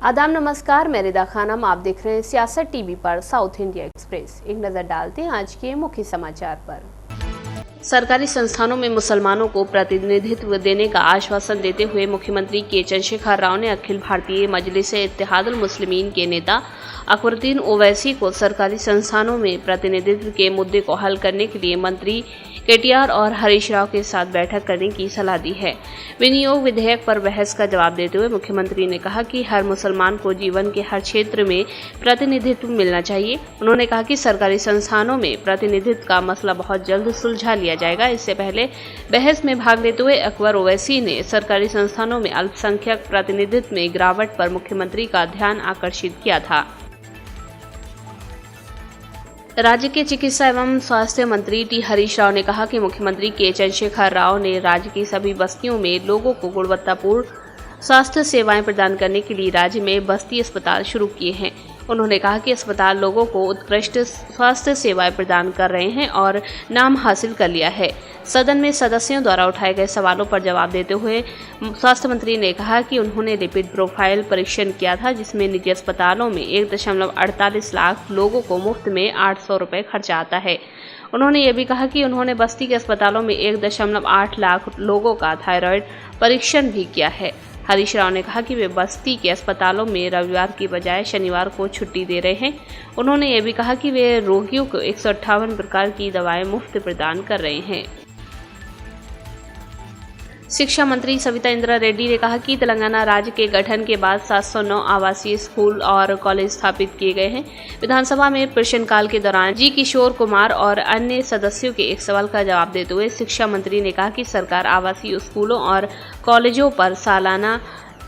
आदाब नमस्कार, मैं रिदा खानम। आप देख रहे हैं सियासत टीवी पर साउथ इंडिया एक्सप्रेस। एक नजर डालते हैं आज के मुख्य समाचार पर। सरकारी संस्थानों में मुसलमानों को प्रतिनिधित्व देने का आश्वासन देते हुए मुख्यमंत्री के चंद्रशेखर राव ने अखिल भारतीय मजलिस-ए-इत्तेहादुल मुस्लिमीन के नेता अकबरुद्दीन ओवैसी को सरकारी संस्थानों में प्रतिनिधित्व के मुद्दे को हल करने के लिए मंत्री केटीआर और हरीश राव के साथ बैठक करने की सलाह दी है। विनियोग विधेयक पर बहस का जवाब देते हुए मुख्यमंत्री ने कहा कि हर मुसलमान को जीवन के हर क्षेत्र में प्रतिनिधित्व मिलना चाहिए। उन्होंने कहा कि सरकारी संस्थानों में प्रतिनिधित्व का मसला बहुत जल्द सुलझा लिया जाएगा। इससे पहले बहस में भाग लेते हुए अकबर ओवैसी ने सरकारी संस्थानों में अल्पसंख्यक प्रतिनिधित्व में गिरावट पर मुख्यमंत्री का ध्यान आकर्षित किया था। राज्य के चिकित्सा एवं स्वास्थ्य मंत्री टी हरीश राव ने कहा कि मुख्यमंत्री के चंद्रशेखर राव ने राज्य की सभी बस्तियों में लोगों को गुणवत्तापूर्ण स्वास्थ्य सेवाएं प्रदान करने के लिए राज्य में बस्ती अस्पताल शुरू किए हैं। उन्होंने कहा कि अस्पताल लोगों को उत्कृष्ट स्वास्थ्य सेवाएं प्रदान कर रहे हैं और नाम हासिल कर लिया है। सदन में सदस्यों द्वारा उठाए गए सवालों पर जवाब देते हुए स्वास्थ्य मंत्री ने कहा कि उन्होंने लिपिड प्रोफाइल परीक्षण किया था, जिसमें निजी अस्पतालों में 1.48 लाख लोगों को मुफ्त में 800 रुपये खर्चा आता है। उन्होंने ये भी कहा कि उन्होंने बस्ती के अस्पतालों में 1.8 लाख लोगों का थायराइड परीक्षण भी किया है। हरीश राव ने कहा कि वे बस्ती के अस्पतालों में रविवार की बजाय शनिवार को छुट्टी दे रहे हैं। उन्होंने ये भी कहा कि वे रोगियों को 158 प्रकार की दवाएं मुफ्त प्रदान कर रहे हैं। शिक्षा मंत्री सविता इंद्रा रेड्डी ने कहा कि तेलंगाना राज्य के गठन के बाद 709 आवासीय स्कूल और कॉलेज स्थापित किए गए हैं। विधानसभा में प्रश्नकाल के दौरान जी किशोर कुमार और अन्य सदस्यों के एक सवाल का जवाब देते हुए शिक्षा मंत्री ने कहा कि सरकार आवासीय स्कूलों और कॉलेजों पर सालाना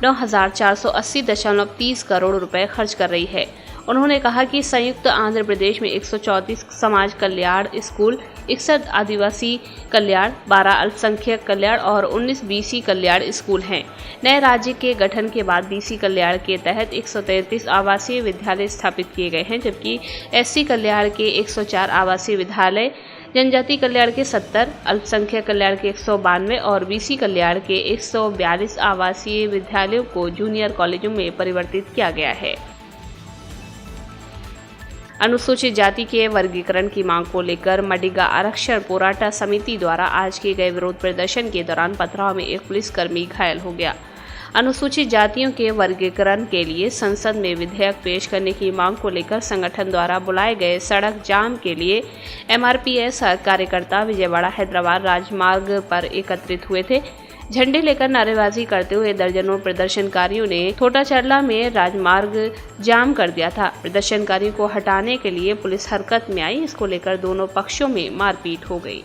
9,480.30 करोड़ रुपए खर्च कर रही है। उन्होंने कहा कि संयुक्त आंध्र प्रदेश में 134 समाज कल्याण स्कूल, 61 आदिवासी कल्याण, 12 अल्पसंख्यक कल्याण और 19 बीसी कल्याण स्कूल हैं। नए राज्य के गठन के बाद बीसी कल्याण के तहत 133 आवासीय विद्यालय स्थापित किए गए हैं, जबकि एससी कल्याण के 104 आवासीय विद्यालय, जनजाति कल्याण के 70, अल्पसंख्यक कल्याण के 192 और बीसी कल्याण के 142 आवासीय विद्यालयों को जूनियर कॉलेजों में परिवर्तित किया गया है। अनुसूचित जाति के वर्गीकरण की मांग को लेकर मडिगा आरक्षण पोराटा समिति द्वारा आज किए गए विरोध प्रदर्शन के दौरान पथराव में एक पुलिसकर्मी घायल हो गया। अनुसूचित जातियों के वर्गीकरण के लिए संसद में विधेयक पेश करने की मांग को लेकर संगठन द्वारा बुलाए गए सड़क जाम के लिए एमआरपीएस कार्यकर्ता विजयवाड़ा हैदराबाद राजमार्ग पर एकत्रित हुए थे। झंडे लेकर नारेबाजी करते हुए दर्जनों प्रदर्शनकारियों ने थोटाचरला में राजमार्ग जाम कर दिया था। प्रदर्शनकारियों को हटाने के लिए पुलिस हरकत में आई। इसको लेकर दोनों पक्षों में मारपीट हो गई।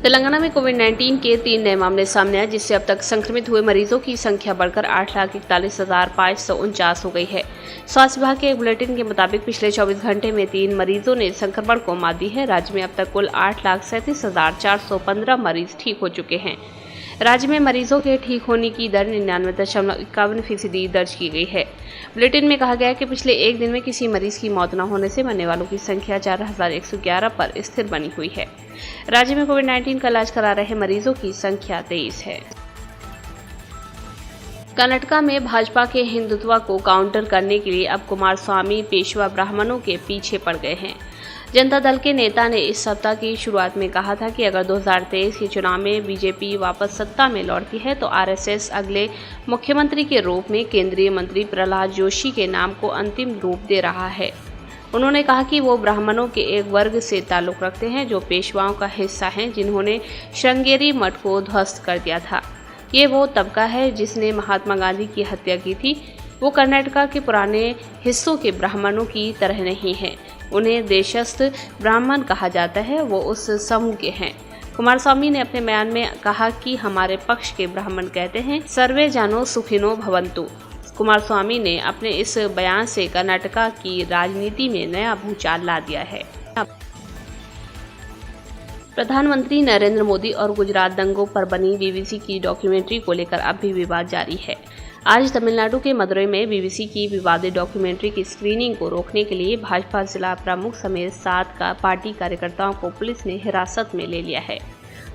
तेलंगाना में कोविड-19 के 3 नए मामले सामने आए, जिससे अब तक संक्रमित हुए मरीजों की संख्या बढ़कर 8,41,549 हो गई है। स्वास्थ्य विभाग के एक बुलेटिन के मुताबिक पिछले 24 घंटे में 3 मरीजों ने संक्रमण को मात दी है। राज्य में अब तक कुल 8,37,415 मरीज ठीक हो चुके हैं। राज्य में मरीजों के ठीक होने की दर 99.51% दर्ज की गई है। बुलेटिन में कहा गया है कि पिछले एक दिन में किसी मरीज की मौत न होने से मरने वालों की संख्या 4,111 पर स्थिर बनी हुई है। राज्य में कोविड-19 का इलाज करा रहे मरीजों की संख्या 23 है। कर्नाटक में भाजपा के हिंदुत्व को काउंटर करने के लिए अब कुमारस्वामी पेशवा ब्राह्मणों के पीछे पड़ गए हैं। जनता दल के नेता ने इस सप्ताह की शुरुआत में कहा था कि अगर 2023 के चुनाव में बीजेपी वापस सत्ता में लौटती है तो आरएसएस अगले मुख्यमंत्री के रूप में केंद्रीय मंत्री प्रहलाद जोशी के नाम को अंतिम रूप दे रहा है। उन्होंने कहा कि वो ब्राह्मणों के एक वर्ग से ताल्लुक रखते हैं जो पेशवाओं का हिस्सा हैं, जिन्होंने श्रृंगेरी मठ को ध्वस्त कर दिया था। ये वो तबका है जिसने महात्मा गांधी की हत्या की थी। वो कर्नाटक के पुराने हिस्सों के ब्राह्मणों की तरह नहीं हैं। उन्हें देशस्थ ब्राह्मण कहा जाता है। वो उस समूह के हैं। कुमारस्वामी ने अपने बयान में कहा कि हमारे पक्ष के ब्राह्मण कहते हैं सर्वे जनो सुखिनो भवन्तु। कुमारस्वामी ने अपने इस बयान से कर्नाटक की राजनीति में नया भूचाल ला दिया है। प्रधानमंत्री नरेंद्र मोदी और गुजरात दंगों पर बनी बीबीसी की डॉक्यूमेंट्री को लेकर अब भी विवाद जारी है। आज तमिलनाडु के मदुरई में बीबीसी की विवादित डॉक्यूमेंट्री की स्क्रीनिंग को रोकने के लिए भाजपा जिला प्रमुख समेत 7 पार्टी कार्यकर्ताओं को पुलिस ने हिरासत में ले लिया है।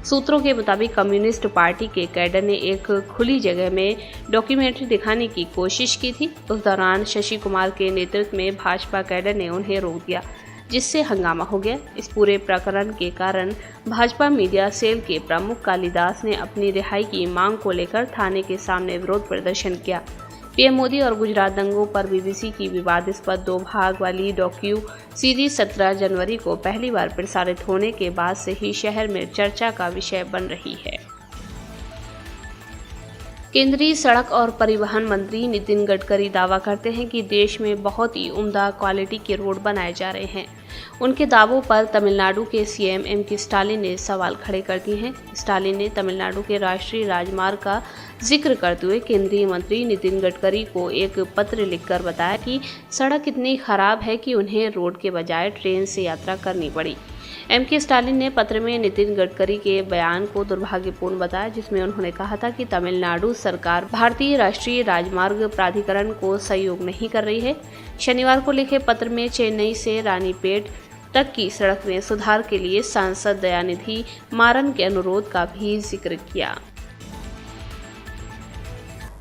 सूत्रों के मुताबिक कम्युनिस्ट पार्टी के कैडर ने एक खुली जगह में डॉक्यूमेंट्री दिखाने की कोशिश की थी। उस दौरान शशि कुमार के नेतृत्व में भाजपा कैडर ने उन्हें रोक दिया, जिससे हंगामा हो गया। इस पूरे प्रकरण के कारण भाजपा मीडिया सेल के प्रमुख कालिदास ने अपनी रिहाई की मांग को लेकर थाने के सामने विरोध प्रदर्शन किया। पीएम मोदी और गुजरात दंगों पर बीबीसी की विवादास्पद 2 भाग वाली डॉक्यू सीरीज 17 जनवरी को पहली बार प्रसारित होने के बाद से ही शहर में चर्चा का विषय बन रही है। केंद्रीय सड़क और परिवहन मंत्री नितिन गडकरी दावा करते हैं कि देश में बहुत ही उम्दा क्वालिटी के रोड बनाए जा रहे हैं। उनके दावों पर तमिलनाडु के सीएम एम.के. स्टालिन ने सवाल खड़े कर दिए हैं। स्टालिन ने तमिलनाडु के राष्ट्रीय राजमार्ग का जिक्र करते हुए केंद्रीय मंत्री नितिन गडकरी को एक पत्र लिखकर बताया कि सड़क इतनी खराब है कि उन्हें रोड के बजाय ट्रेन से यात्रा करनी पड़ी। एम.के. स्टालिन ने पत्र में नितिन गडकरी के बयान को दुर्भाग्यपूर्ण बताया, जिसमें उन्होंने कहा था कि तमिलनाडु सरकार भारतीय राष्ट्रीय राजमार्ग प्राधिकरण को सहयोग नहीं कर रही है। शनिवार को लिखे पत्र में चेन्नई से रानीपेट तक की सड़क में सुधार के लिए सांसद दयानिधि मारन के अनुरोध का भी जिक्र किया।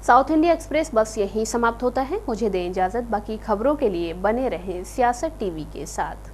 साउथ इंडिया एक्सप्रेस बस यहीं समाप्त होता है। मुझे दें इजाजत। बाकी खबरों के लिए बने रहें सियासत टीवी के साथ।